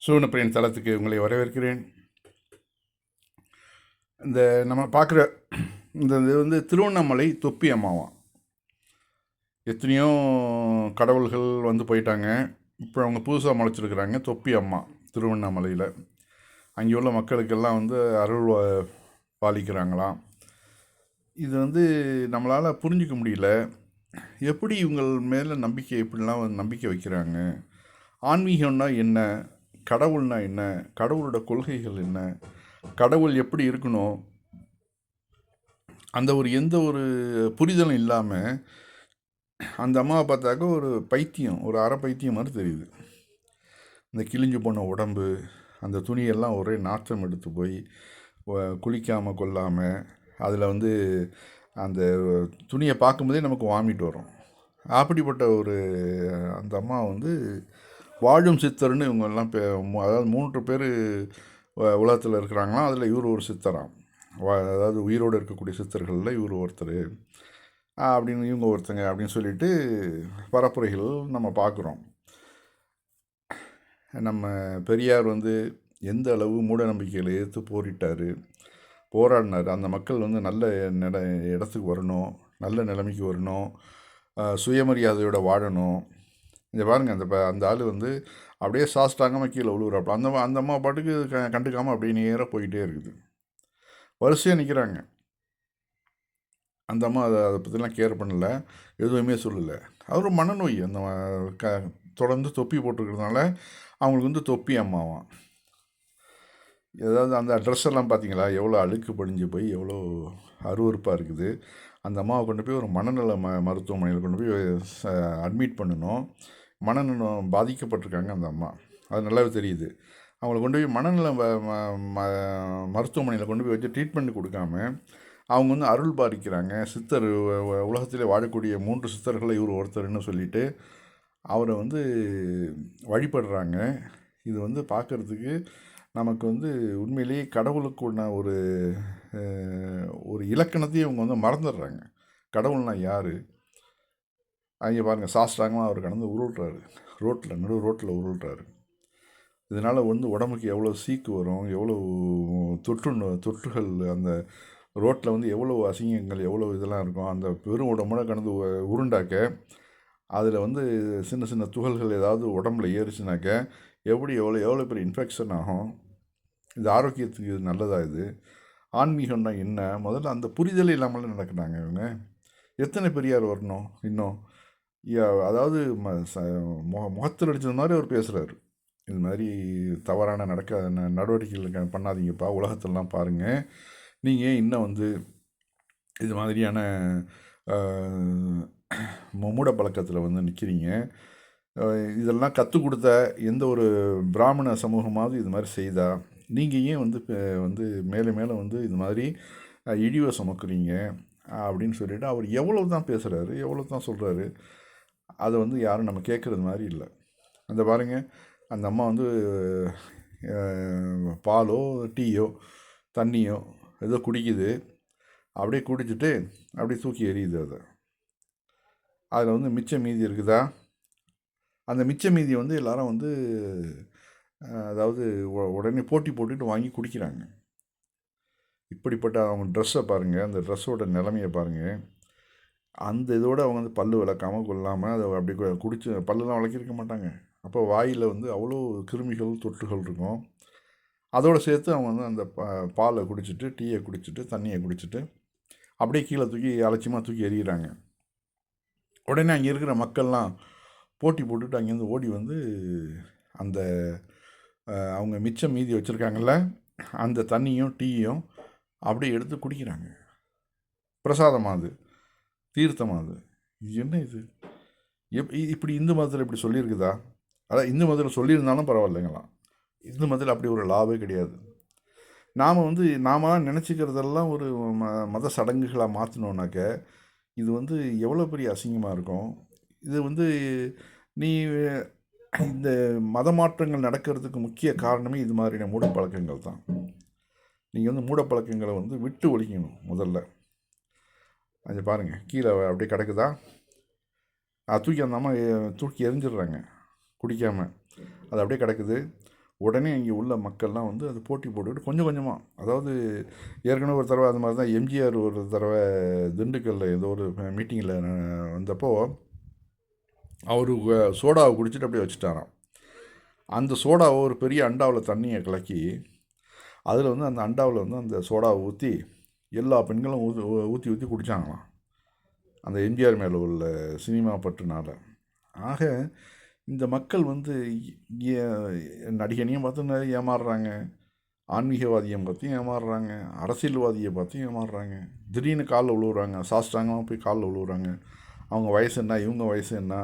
சூனப்பிரியன் தளத்துக்கு உங்களை வரவேற்கிறேன். இந்த நம்ம பார்க்குற இது வந்து திருவண்ணாமலை தொப்பி அம்மாவாம். எத்தனையோ கடவுள்கள் வந்து போயிட்டாங்க. இப்போ அவங்க புதுசாக முளைச்சிருக்கிறாங்க தொப்பி அம்மா திருவண்ணாமலையில். அங்கே உள்ள மக்களுக்கெல்லாம் வந்து அருள் பாலிக்கிறாங்களாம். இது வந்து நம்மளால் புரிஞ்சிக்க முடியல. எப்படி இவங்கள் மேலே நம்பிக்கை எப்படிலாம் நம்பிக்கை வைக்கிறாங்க? ஆன்மீகம்னா என்ன? கடவுள்னா என்ன? கடவுளோட கொள்கைகள் என்ன? கடவுள் எப்படி இருக்கணும்? அந்த எந்த ஒரு புரிதலும் இல்லாமல் அந்த அம்மாவை பார்த்தாக்க ஒரு பைத்தியம், ஒரு அரை பைத்தியம் மாதிரி தெரியுது. இந்த கிழிஞ்சு போன உடம்பு, அந்த துணியெல்லாம் ஒரே நாற்றம் எடுத்து போய் குளிக்காமல் கொள்ளாமல் அதில் வந்து அந்த துணியை பார்க்கும்போதே நமக்கு வாமிட் வரும். அப்படிப்பட்ட அந்த அம்மா வந்து வாழும் சித்தர்னு இவங்கெல்லாம் அதாவது 3 பேர் உலகத்தில் இருக்கிறாங்களாம். அதில் இவர் ஒரு சித்தராம். அதாவது உயிரோடு இருக்கக்கூடிய சித்தர்களில் இவர் ஒருத்தர் அப்படின்னு, இவங்க ஒருத்தங்க அப்படின்னு சொல்லிட்டு பரப்புரைகள் நம்ம பார்க்குறோம். நம்ம பெரியார் வந்து எந்த அளவு மூட நம்பிக்கைகளை எதிர்த்து போராடினார். அந்த மக்கள் வந்து நல்ல இடத்துக்கு வரணும், நல்ல நிலைமைக்கு வரணும், சுயமரியாதையோடு வாழணும். இங்கே பாருங்கள், அந்த ஆள் வந்து அப்படியே சாஸ்டாங்கமாக கீழே விழுவுறாப்புல. அந்த அம்மா பாட்டுக்கு கண்டுக்காமல் அப்படியே நேராக போயிட்டே இருக்குது. வரிசையாக நிற்கிறாங்க. அந்த அம்மா அதை பற்றிலாம் கேர் பண்ணலை, எதுவுமே சொல்லலை. அவர் மனநோய். தொடர்ந்து தொப்பி போட்டுருக்கிறதுனால அவங்களுக்கு வந்து தொப்பி அம்மாவாம். ஏதாவது அந்த ட்ரெஸ் எல்லாம் பார்த்தீங்களா, எவ்வளோ அழுக்கு படிஞ்சு போய் எவ்வளோ அருவறுப்பாக இருக்குது. அந்த அம்மாவை கொண்டு போய் ஒரு மனநல மருத்துவமனையில் கொண்டு போய் அட்மிட் பண்ணணும். மனநலம் பாதிக்கப்பட்டிருக்காங்க அந்த அம்மா, அது நல்லாவே தெரியுது. அவங்கள கொண்டு போய் மனநல மருத்துவமனையில் கொண்டு போய் வச்சு ட்ரீட்மெண்ட் கொடுக்காம அவங்க வந்து அருள் பாதிக்கிறாங்க. சித்தர், உலகத்திலே வாழக்கூடிய 3 சித்தர்களை இவர் ஒருத்தர்னு சொல்லிட்டு அவரை வந்து வழிபடுறாங்க. இது வந்து பார்க்குறதுக்கு நமக்கு வந்து உண்மையிலேயே கடவுளுக்குள்ள ஒரு இலக்கணத்தையும் அவங்க வந்து மறந்துடுறாங்க. கடவுள்னா யார்? அங்கே பாருங்கள், சாஸ்திராங்கமாக அவர் கடந்து உருள்றாரு, நடு ரோட்டில் உருள்றாரு. இதனால் வந்து உடம்புக்கு எவ்வளோ சீக்கு வரும், எவ்வளோ தொற்றுகள், அந்த ரோட்டில் வந்து எவ்வளோ அசிங்கங்கள், எவ்வளோ இதெல்லாம் இருக்கும். அந்த பெரும் உடம்போட கடந்து உருண்டாக்க அதில் வந்து சின்ன சின்ன துகள்கள் ஏதாவது உடம்புல ஏறிச்சுனாக்க எவ்வளோ பெரிய இன்ஃபெக்ஷன் ஆகும். இது ஆரோக்கியத்துக்கு நல்லதா? இது ஆன்மீகம்னா என்ன? முதல்ல அந்த புரிதல் இல்லாமல் நடக்கிறாங்க இவங்க. எத்தனை பெரியார் வரணும் இன்னும்? அதாவது முகத்தில் அடித்தது மாதிரி அவர் பேசுகிறாரு. இது மாதிரி தவறான நடவடிக்கைகள் பண்ணாதீங்கப்பா, உலகத்திலலாம் பாருங்கள், நீங்கள் இன்னும் வந்து இது மாதிரியான மூட பழக்கத்தில் வந்து நிற்கிறீங்க. இதெல்லாம் கற்றுக் கொடுத்த எந்த ஒரு பிராமண சமூகமாவது இது மாதிரி செய்தா, நீங்கள் ஏன் வந்து மேலே மேலே வந்து இது மாதிரி இழிவை சுமக்குறீங்க அப்படின்னு சொல்லிவிட்டு அவர் எவ்வளோ தான் பேசுகிறாரு, எவ்வளோ தான் சொல்கிறாரு. அதை வந்து யாரும் நம்ம கேட்குறது மாதிரி இல்லை. அந்த பாருங்கள், அந்த அம்மா வந்து பாலோ டீயோ தண்ணியோ ஏதோ குடிக்குது. அப்படியே குடிச்சிட்டு அப்படியே தூக்கி எறியுது. அதில் வந்து மிச்ச மீதி இருக்குதா? அந்த மிச்ச மீதி வந்து எல்லாரும் வந்து அதாவது உடனே போட்டி போட்டுட்டு வாங்கி குடிக்கிறாங்க. இப்படிப்பட்ட அவங்க ட்ரெஸ்ஸை பாருங்கள், அந்த ட்ரெஸ்ஸோட நிலைமையை பாருங்கள். அந்த இதோடு அவங்க வந்து பல் விளக்காமல் கொள்ளாமல் அதை அப்படி குடிச்சு பல்லெலாம் விளக்கியிருக்க மாட்டாங்க. அப்போ வாயில் வந்து அவ்வளோ கிருமிகள் தொற்றுகள் இருக்கும். அதோடு சேர்த்து அவங்க வந்து அந்த பாலை குடிச்சிட்டு, டீயை குடிச்சிட்டு, தண்ணியை குடிச்சிட்டு அப்படியே கீழே தூக்கி அலட்சியமாக தூக்கி எறிகிறாங்க. உடனே அங்கே இருக்கிற மக்கள்லாம் போட்டி போட்டுட்டு அங்கேருந்து ஓடி வந்து அந்த அவங்க மிச்சம் மீதி வச்சுருக்காங்கள்ல அந்த தண்ணியும் டீயும் அப்படியே எடுத்து குடிக்கிறாங்க. பிரசாதமாகுது, தீர்த்தமாகுது. என்ன இது? இப்படி இந்து மதத்தில் இப்படி சொல்லியிருக்குதா? அதான் இந்து மதத்தில் சொல்லியிருந்தாலும் பரவாயில்லைங்களாம். இந்து மதத்தில் அப்படி ஒரு லாவே கிடையாது. நாம் வந்து நினச்சிக்கிறதெல்லாம் ஒரு மத சடங்குகளாக மாற்றினோன்னாக்க இது வந்து எவ்வளோ பெரிய அசிங்கமாக இருக்கும். இது வந்து நீ இந்த மத மாற்றங்கள் நடக்கிறதுக்கு முக்கிய காரணமே இது மாதிரியான மூடப்பழக்கங்கள் தான். நீங்கள் வந்து மூடப்பழக்கங்களை வந்து விட்டு ஒழிக்கணும் முதல்ல. அது பாருங்கள், கீழே அப்படியே கிடக்குதா, தூக்கி அந்த அம்மா தூக்கி எரிஞ்சிடுறாங்க குடிக்காமல். அது அப்படியே கிடக்குது. உடனே இங்கே உள்ள மக்கள்லாம் வந்து அது போட்டி போட்டுக்கிட்டு கொஞ்சம் கொஞ்சமாக, அதாவது ஏற்கனவே ஒரு தடவை அது மாதிரி தான் எம்ஜிஆர் ஒரு தடவை திண்டுக்கல்லில் ஏதோ ஒரு மீட்டிங்கில் வந்தப்போ அவர் சோடாவை குடிச்சிட்டு அப்படியே வச்சுட்டாராம். அந்த சோடாவை ஒரு பெரிய அண்டாவில் தண்ணியை கலக்கி அதில் வந்து அந்த அண்டாவில் வந்து அந்த சோடாவை ஊற்றி எல்லா பெண்களும் ஊற்றி ஊற்றி குடித்தாங்களாம், அந்த எம்ஜிஆர் மேலே உள்ள சினிமா பற்றுனால. ஆக இந்த மக்கள் வந்து நடிகனையும் பார்த்து ஏமாறுறாங்க, ஆன்மீகவாதியை பார்த்து ஏமாறுறாங்க, அரசியல்வாதியை பார்த்து ஏமாறுறாங்க, திடீர்னு காலில் விழுவுறாங்க, சாஸ்திராங்கமாக போய் காலில் விழுவுறாங்க. அவங்க வயசு என்ன, இவங்க வயசு என்ன,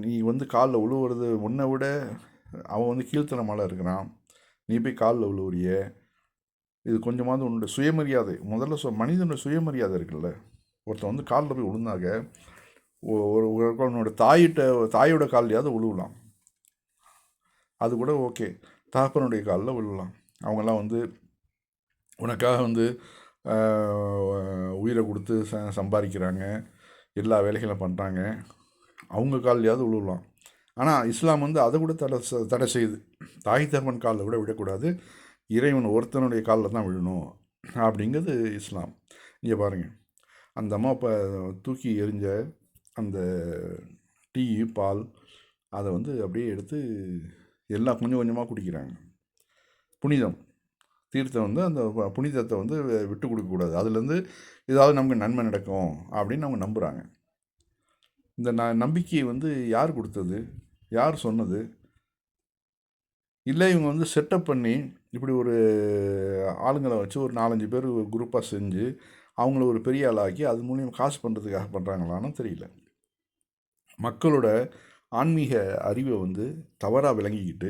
நீ வந்து காலில் விழுவுறது உன்னை விட அவன் வந்து கீழ்த்தனமால இருக்கிறான், நீ போய் காலில் விழுவுறிய, இது கொஞ்சமாவது உன்னோட சுயமரியாதை, முதல்ல மனிதனோட சுயமரியாதை இருக்குல்ல. ஒருத்தன் வந்து காலில் போய் விழுந்தாங்க, உன்னோட தாயோட கால்லையாவது விழுவலாம், அது கூட ஓகே. தகப்பனுடைய காலில் விழுவலாம். அவங்கெல்லாம் வந்து உனக்காக வந்து உயிரை கொடுத்து சம்பாதிக்கிறாங்க, எல்லா வேலைகளும் பண்ணுறாங்க, அவங்க கால்லையாவது விழுவலாம். ஆனால் இஸ்லாம் வந்து அதை கூட தடை செய்யுது. தாய் தகப்பன் காலில் கூட விடக்கூடாது, இறைவன் ஒருத்தனுடைய காலில் தான் விழணும் அப்படிங்கிறது இஸ்லாம். இங்கே பாருங்கள், அந்த அம்மா இப்போ தூக்கி எறிஞ்ச அந்த டீ பால் அதை வந்து அப்படியே எடுத்து எல்லாம் கொஞ்சம் கொஞ்சமாக குடிக்கிறாங்க. புனிதம், தீர்த்தம் வந்து அந்த புனிதத்தை வந்து விட்டு கொடுக்கக்கூடாது, அதுலேருந்து ஏதாவது நமக்கு நன்மை நடக்கும் அப்படின்னு அவங்க நம்புகிறாங்க. இந்த நம்பிக்கையை வந்து யார் கொடுத்தது, யார் சொன்னது? இல்லை இவங்க வந்து செட்டப் பண்ணி இப்படி ஒரு ஆளுங்களை வச்சு ஒரு 4-5 பேர் குரூப்பாக செஞ்சு அவங்கள ஒரு பெரிய ஆளாக்கி அது மூலியம் காசு பண்ணுறதுக்காக பண்ணுறாங்களான்னு தெரியல. மக்களோட ஆன்மீக அறிவை வந்து தவறாக விளங்கிக்கிட்டு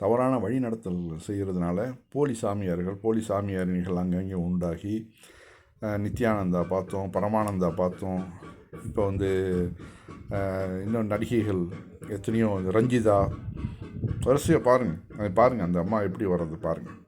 தவறான வழிநடத்தல் செய்கிறதுனால போலி சாமியார்கள், போலி சாமியாரிகள் அங்கங்கே உண்டாகி நித்யானந்தா பார்த்தோம், பரமானந்தா பார்த்தோம், இப்போ வந்து இன்னும் நடிகைகள் எத்தனையோ, ரஞ்சிதா, வரிசையாக பாருங்கள், அந்த அம்மா எப்படி வர்றது பாருங்கள்.